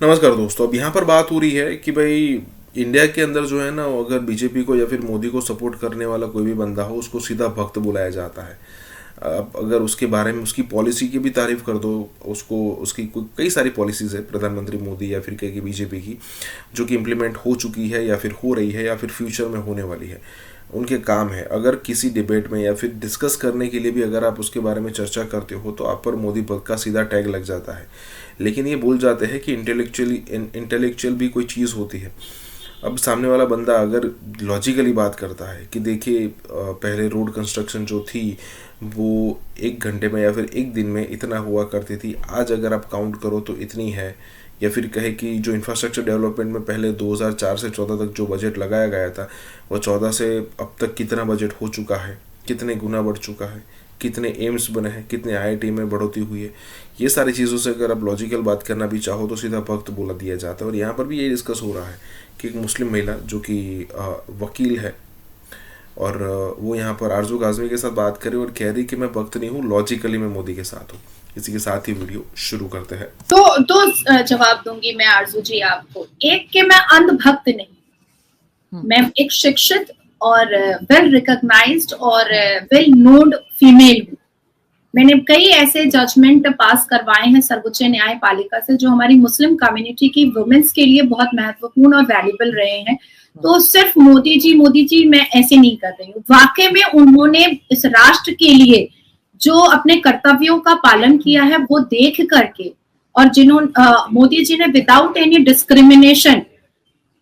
नमस्कार दोस्तों। अब यहाँ पर बात हो रही है कि भाई इंडिया के अंदर जो है ना, अगर बीजेपी को या फिर मोदी को सपोर्ट करने वाला कोई भी बंदा हो उसको सीधा भक्त बुलाया जाता है। अब अगर उसके बारे में उसकी पॉलिसी की भी तारीफ कर दो, उसको उसकी कई सारी पॉलिसीज़ है प्रधानमंत्री मोदी या फिर कहीं बीजेपी की जो कि इम्प्लीमेंट हो चुकी है या फिर हो रही है या फिर फ्यूचर में होने वाली है, उनके काम है। अगर किसी डिबेट में या फिर डिस्कस करने के लिए भी अगर आप उसके बारे में चर्चा करते हो तो आप पर मोदी भक्त का सीधा टैग लग जाता है। लेकिन ये भूल जाते हैं कि इंटेलेक्चुअल भी कोई चीज़ होती है। अब सामने वाला बंदा अगर लॉजिकली बात करता है कि देखिए पहले रोड कंस्ट्रक्शन जो थी वो 1 घंटे में या फिर 1 दिन में इतना हुआ करती थी, आज अगर आप काउंट करो तो इतनी है। या फिर कहे कि जो इंफ्रास्ट्रक्चर डेवलपमेंट में पहले 2004 से 14 तक जो बजट लगाया गया था वो 14 से अब तक कितना बजट हो चुका है, कितने गुना बढ़ चुका है, कितने एम्स बने हैं, कितने आईआईटी में बढ़ोतरी हुई है। ये सारी चीज़ों से अगर आप लॉजिकल बात करना भी चाहो तो सीधा भक्त बोला दिया जाता है। और यहाँ पर भी ये डिस्कस हो रहा है कि एक मुस्लिम महिला जो कि वकील है और वो यहाँ पर आरजू काज़मी के साथ बात करे और कह रही कि मैं भक्त नहीं हूँ, लॉजिकली मैं मोदी के साथ हूँ। इसी के साथ ही वीडियो शुरू करते हैं। तो जवाब दूंगी मैं आरजू जी आपको। एक कि मैं अंधभक्त नहीं, मैं एक शिक्षित और वेल रिकॉग्नाइज्ड और वेल नोन फीमेल हूँ। मैंने कई ऐसे जजमेंट पास करवाए हैं सर्वोच्च न्यायपालिका से जो हमारी मुस्लिम कम्युनिटी की वुमेन्स के लिए बहुत महत्वपूर्ण और वैल्यूबल रहे हैं। तो सिर्फ मोदी जी मैं ऐसे नहीं कर रही हूँ। वाकई में उन्होंने इस राष्ट्र के लिए जो अपने कर्तव्यों का पालन किया है वो देख करके, और जिन्होंने मोदी जी ने विदाउट एनी डिस्क्रिमिनेशन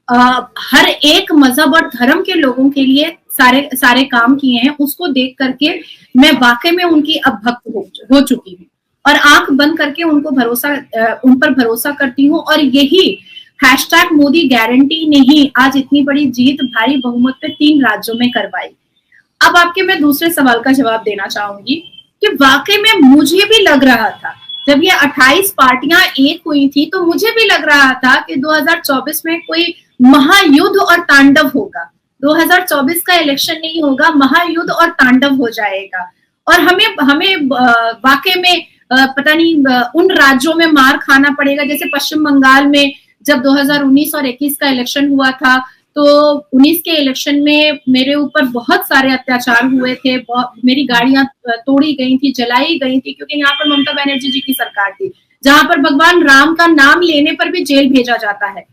हर एक मजहब और धर्म के लोगों के लिए सारे काम किए हैं, उसको देख करके मैं वाकई में उनकी अब भक्त हो चुकी हूँ और आंख बंद करके उन पर भरोसा करती हूँ। और यही हैशटैग मोदी गारंटी ने ही आज इतनी बड़ी जीत भारी बहुमत पे 3 राज्यों में करवाई। अब आपके मैं दूसरे सवाल का जवाब देना चाहूंगी कि वाकई में मुझे भी लग रहा था जब ये 28 पार्टियां एक हुई थी तो मुझे भी लग रहा था कि 2024 में कोई महायुद्ध और तांडव होगा। 2024 का इलेक्शन नहीं होगा, महायुद्ध और तांडव हो जाएगा। और हमें वाकई में पता नहीं उन राज्यों में मार खाना पड़ेगा। जैसे पश्चिम बंगाल में जब 2019 और 21 का इलेक्शन हुआ था तो 19 के इलेक्शन में मेरे ऊपर बहुत सारे अत्याचार हुए थे, मेरी गाड़ियां तोड़ी गई थी, जलाई गई थी, क्योंकि यहाँ पर ममता बनर्जी जी की सरकार थी जहां पर भगवान राम का नाम लेने पर भी जेल भेजा जाता है।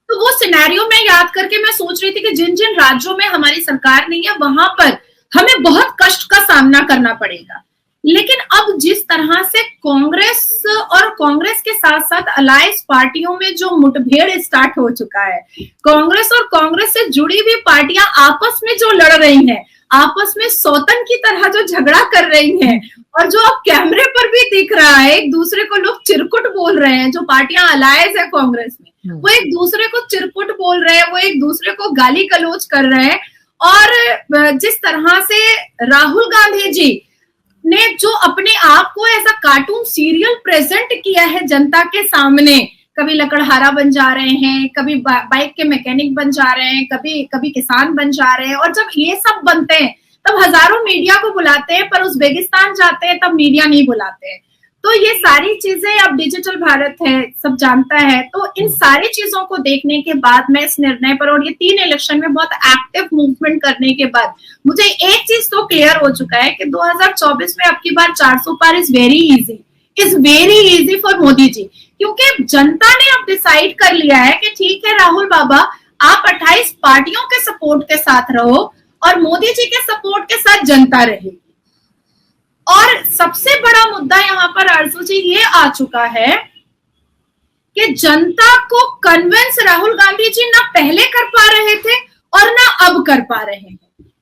तो वो सिनेरियो में याद करके मैं सोच रही थी कि जिन जिन राज्यों में हमारी सरकार नहीं है वहां पर हमें बहुत कष्ट का सामना करना पड़ेगा। लेकिन अब जिस तरह से कांग्रेस और कांग्रेस के साथ साथ अलायंस पार्टियों में जो मुठभेड़ स्टार्ट हो चुका है, कांग्रेस और कांग्रेस से जुड़ी हुई पार्टियां आपस में जो लड़ रही हैं, आपस में सौतन की तरह जो झगड़ा कर रही हैं, और जो अब कैमरे पर भी दिख रहा है एक दूसरे को लोग चिरकुट बोल रहे हैं, जो पार्टियां अलायंस है कांग्रेस में वो एक दूसरे को चिरकुट बोल रहे हैं, वो एक दूसरे को गाली गलौज कर रहे हैं। और जिस तरह से राहुल गांधी जी ने जो अपने आप को ऐसा कार्टून सीरियल प्रेजेंट किया है जनता के सामने, कभी लकड़हारा बन जा रहे हैं, कभी बाइक के मैकेनिक बन जा रहे हैं, कभी किसान बन जा रहे हैं। और जब ये सब बनते हैं तब हजारों मीडिया को बुलाते हैं, पर उज़्बेकिस्तान जाते हैं तब मीडिया नहीं बुलाते हैं। तो ये सारी चीजें, अब डिजिटल भारत है, सब जानता है। तो इन सारी चीजों को देखने के बाद मैं इस निर्णय पर, और ये 3 इलेक्शन में बहुत एक्टिव मूवमेंट करने के बाद मुझे एक चीज तो क्लियर हो चुका है कि 2024 में अब की बार 400 पार is very easy for Modi ji, क्योंकि जनता ने अब डिसाइड कर लिया है कि ठीक है राहुल बाबा, आप 28 पार्टियों के सपोर्ट के साथ रहो और मोदी जी के सपोर्ट के साथ जनता रहेगी। और सबसे बड़ा मुद्दा यहाँ पर आरजू जी ये आ चुका है कि जनता को कन्विंस राहुल गांधी जी ना पहले कर पा रहे थे और ना अब कर पा रहे हैं।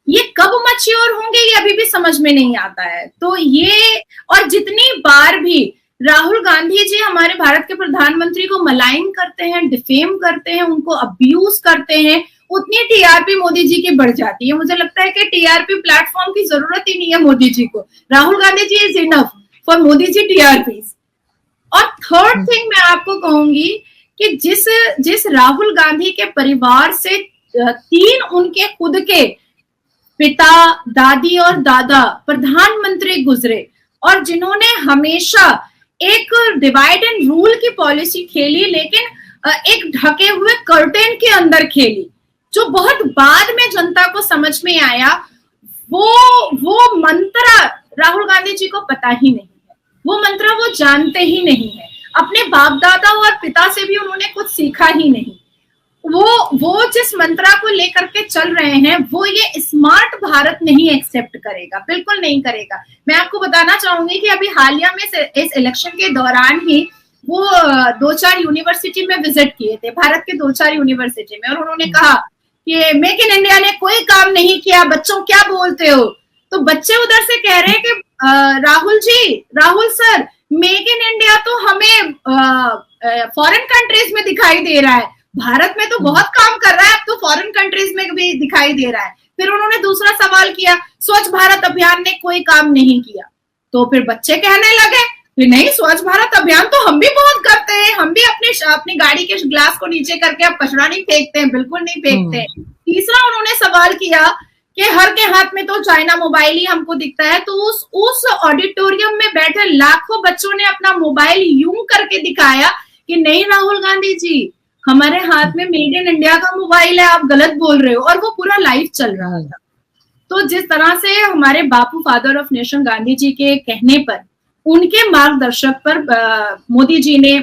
ये कब मैच्योर होंगे ये अभी भी समझ में नहीं आता है। तो ये, और जितनी बार भी राहुल गांधी जी हमारे भारत के प्रधानमंत्री को मलाइन करते हैं, डिफेम करते हैं, उनको अब्यूज करते हैं, उतनी टीआरपी मोदी जी की बढ़ जाती है। मुझे लगता है कि टीआरपी प्लेटफॉर्म की जरूरत ही नहीं है मोदी जी को। Rahul Gandhi ji is enough for Modi ji TRP. और थर्ड थिंग मैं आपको कहूंगी कि जिस राहुल गांधी के परिवार से 3 उनके खुद के पिता, दादी और दादा प्रधानमंत्री गुजरे, और जिन्होंने हमेशा एक डिवाइड एंड रूल की पॉलिसी खेली, लेकिन एक ढके हुए कर्टेन के अंदर खेली, जो बहुत बाद में जनता को समझ में आया। वो मंत्र राहुल गांधी जी को पता ही नहीं है, वो मंत्र वो जानते ही नहीं है, अपने बाप दादा और पिता से भी उन्होंने कुछ सीखा ही नहीं। वो जिस मंत्रा को लेकर के चल रहे हैं, वो ये स्मार्ट भारत नहीं एक्सेप्ट करेगा, बिल्कुल नहीं करेगा। मैं आपको बताना चाहूंगी कि अभी हालिया में इस इलेक्शन के दौरान ही वो 2-4 यूनिवर्सिटी में विजिट किए थे, भारत के 2-4 यूनिवर्सिटी में, और उन्होंने कहा कि मेक इन इंडिया ने कोई काम नहीं किया, बच्चों क्या बोलते हो। तो बच्चे उधर से कह रहे हैं कि Rahul sir, make in India तो हमें फॉरेन कंट्रीज में दिखाई दे रहा है, भारत में तो बहुत काम कर रहा है, अब तो फॉरेन कंट्रीज में भी दिखाई दे रहा है। फिर उन्होंने दूसरा सवाल किया, स्वच्छ भारत अभियान ने कोई काम नहीं किया। तो फिर बच्चे कहने लगे कि नहीं, स्वच्छ भारत अभियान तो हम भी बहुत करते हैं, हम भी अपनी गाड़ी के ग्लास को नीचे करके अब कचरा नहीं फेंकते हैं, बिल्कुल नहीं फेंकते। तीसरा उन्होंने सवाल किया कि हर के हाथ में तो चाइना मोबाइल ही हमको दिखता है। तो उस ऑडिटोरियम में बैठे लाखों बच्चों ने अपना मोबाइल यूं करके दिखाया कि नहीं राहुल गांधी जी, हमारे हाथ में मेड इन इंडिया का मोबाइल है, आप गलत बोल रहे हो। और वो पूरा लाइव चल रहा था। तो जिस तरह से हमारे बापू father of nation Gandhi ji के कहने पर, उनके मार्गदर्शक पर मोदी जी ने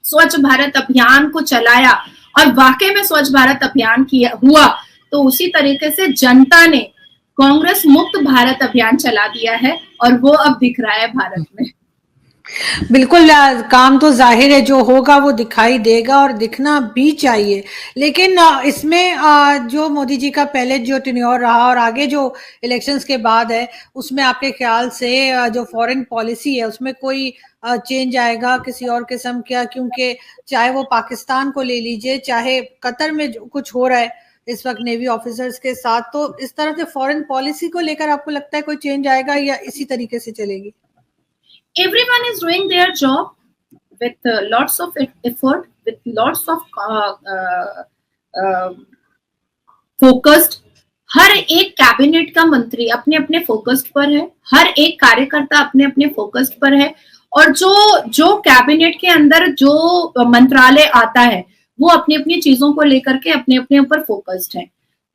स्वच्छ भारत अभियान को चलाया, और वाकई में स्वच्छ भारत अभियान हुआ। तो उसी तरीके से जनता ने कांग्रेस मुक्त भारत अभियान चला दिया है, और वो अब दिख रहा है भारत में। बिल्कुल, काम तो जाहिर है, जो होगा वो दिखाई देगा और दिखना भी चाहिए। लेकिन इसमें जो मोदी जी का पहले जो टेन्योर रहा और आगे जो इलेक्शंस के बाद है, उसमें आपके ख्याल से जो फॉरेन पॉलिसी है उसमें कोई चेंज आएगा किसी और किस्म का? क्योंकि चाहे वो पाकिस्तान को ले लीजिए, चाहे कतर में जो कुछ हो रहा है इस वक्त नेवी ऑफिसर्स के साथ, तो इस तरह से फॉरेन पॉलिसी को लेकर आपको लगता है कोई चेंज आएगा या इसी तरीके से चलेगी? Everyone is doing their job with lots of effort, with lots of focused. हर एक कैबिनेट का मंत्री अपने अपने फोकस्ड पर है, हर एक कार्यकर्ता अपने अपने फोकस्ड पर है, और जो कैबिनेट के अंदर जो मंत्रालय आता है वो अपनी अपनी चीजों को लेकर के अपने अपने ऊपर फोकस्ड है।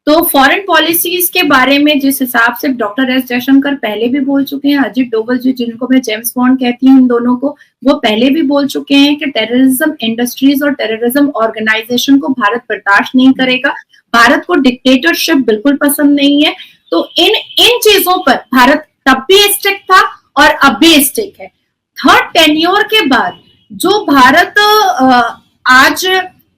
तो फॉरेन पॉलिसीज के बारे में जिस हिसाब से डॉक्टर एस जयशंकर पहले भी बोल चुके हैं, अजित डोवल जी जिनको मैं जेम्स बॉन्ड कहती हूँ इन दोनों को, वो पहले भी बोल चुके हैं कि टेररिज्म इंडस्ट्रीज और टेररिज्म ऑर्गेनाइजेशन को भारत बर्दाश्त नहीं करेगा, भारत को डिक्टेटरशिप बिल्कुल पसंद नहीं है। तो इन चीजों पर भारत तब भी स्टिक था और अब भी स्टिक है। थर्ड टेन्योर के बाद जो भारत आज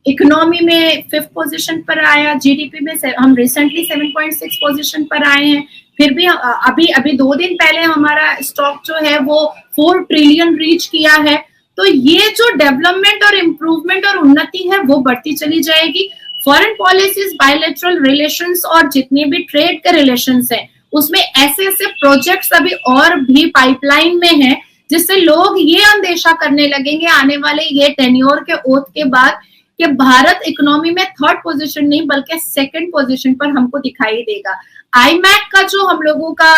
इकोनॉमी में 5th पोजीशन पर आया, जीडीपी में हम रिसेंटली 7.6 पोजीशन पर आए हैं, फिर भी अभी 2 दिन पहले हमारा स्टॉक जो है वो 4 ट्रिलियन रीच किया है। तो ये जो डेवलपमेंट और इम्प्रूवमेंट और उन्नति है वो बढ़ती चली जाएगी। फॉरेन पॉलिसीज, बायलैटरल रिलेशंस और जितने भी ट्रेड के रिलेशंस हैं उसमें ऐसे ऐसे प्रोजेक्ट्स अभी और भी पाइपलाइन में हैं, जिससे लोग ये अंदेशा करने लगेंगे आने वाले ये टेन्योर के ओथ के बाद कि भारत इकोनॉमी में 3rd पोजीशन नहीं बल्कि 2nd पोजीशन पर हमको दिखाई देगा। आईमैक का जो हम लोगों का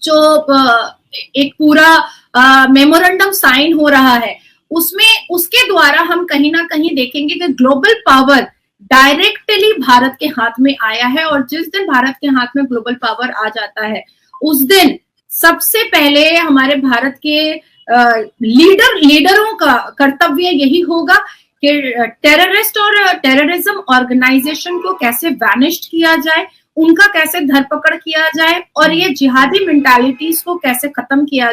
जो एक पूरा मेमोरेंडम साइन हो रहा है, उसमें उसके द्वारा हम कहीं ना कहीं देखेंगे कि ग्लोबल पावर डायरेक्टली भारत के हाथ में आया है। और जिस दिन भारत के हाथ में ग्लोबल पावर आ जाता है, उस दिन सबसे पहले हमारे भारत के लीडरों का कर्तव्य यही होगा कि टेररिस्ट और टेररिज्म ऑर्गेनाइजेशन को कैसे वैनिश्ड किया जाए, उनका कैसे धरपकड़ किया जाए, और ये जिहादी मेंटालिटीज को कैसे खत्म किया